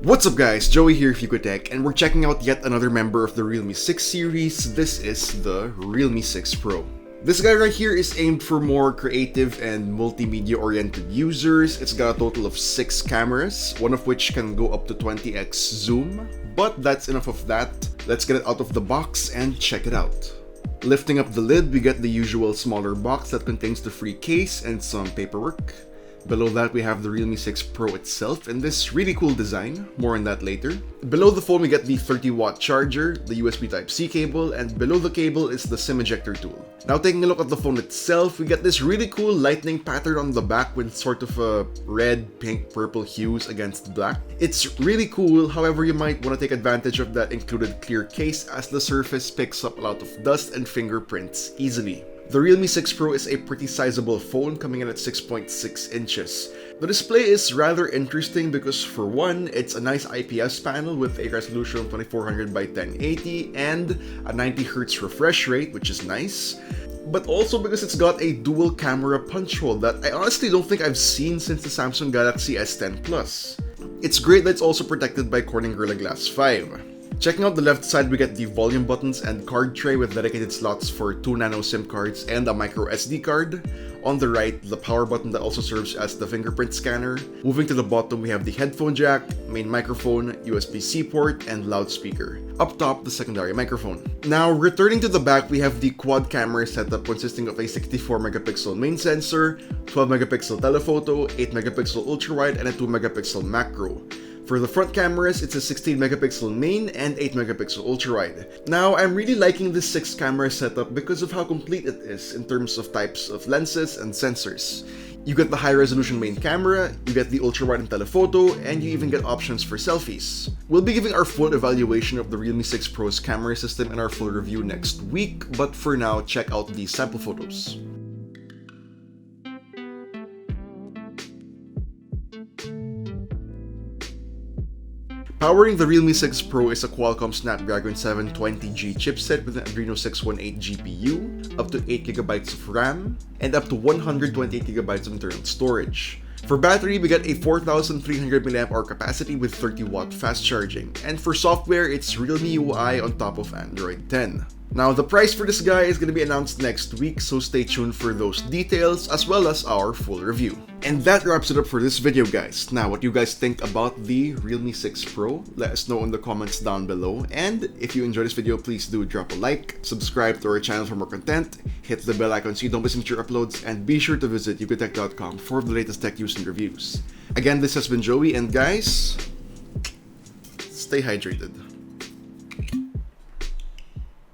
What's up guys, Joey here, Tech, and we're checking out yet another member of the Realme 6 series. This is the Realme 6 Pro. This guy right here is aimed for more creative and multimedia-oriented users. It's got a total of 6 cameras, one of which can go up to 20x zoom. But that's enough of that. Let's get it out of the box and check it out. Lifting up the lid, we get the usual smaller box that contains the free case and some paperwork. Below that, we have the Realme 6 Pro itself in this really cool design. More on that later. Below the phone, we get the 30-watt charger, the USB Type-C cable, and below the cable is the SIM ejector tool. Now, taking a look at the phone itself, we get this really cool lightning pattern on the back with sort of a red, pink, purple hues against black. It's really cool, however, you might want to take advantage of that included clear case as the surface picks up a lot of dust and fingerprints easily. The Realme 6 Pro is a pretty sizable phone, coming in at 6.6 inches. The display is rather interesting because, for one, it's a nice IPS panel with a resolution of 2400 by 1080 and a 90Hz refresh rate, which is nice. But also because it's got a dual camera punch hole that I honestly don't think I've seen since the Samsung Galaxy S10 Plus. It's great that it's also protected by Corning Gorilla Glass 5. Checking out the left side, we get the volume buttons and card tray with dedicated slots for 2 nano SIM cards and a micro SD card. On the right, the power button that also serves as the fingerprint scanner. Moving to the bottom, we have the headphone jack, main microphone, USB-C port, and loudspeaker. Up top, the secondary microphone. Now, returning to the back, we have the quad camera setup consisting of a 64 megapixel main sensor, 12 megapixel telephoto, 8 megapixel ultrawide, and a 2 megapixel macro. For the front cameras, it's a 16 megapixel main and 8 megapixel ultrawide. Now, I'm really liking this 6 camera setup because of how complete it is in terms of types of lenses and sensors. You get the high resolution main camera, you get the ultrawide and telephoto, and you even get options for selfies. We'll be giving our full evaluation of the Realme 6 Pro's camera system in our full review next week, but for now, check out these sample photos. Powering the Realme 6 Pro is a Qualcomm Snapdragon 720G chipset with an Adreno 618 GPU, up to 8GB of RAM, and up to 128GB of internal storage. For battery, we get a 4300 mAh capacity with 30-watt fast charging, and for software, it's Realme UI on top of Android 10. Now, the price for this guy is going to be announced next week, so stay tuned for those details as well as our full review. And that wraps it up for this video, guys. Now, what do you guys think about the Realme 6 Pro? Let us know in the comments down below. And if you enjoyed this video, please do drop a like, subscribe to our channel for more content, hit the bell icon so you don't miss future uploads, and be sure to visit ukitech.com for the latest tech news and reviews. Again, this has been Joey, and guys, stay hydrated.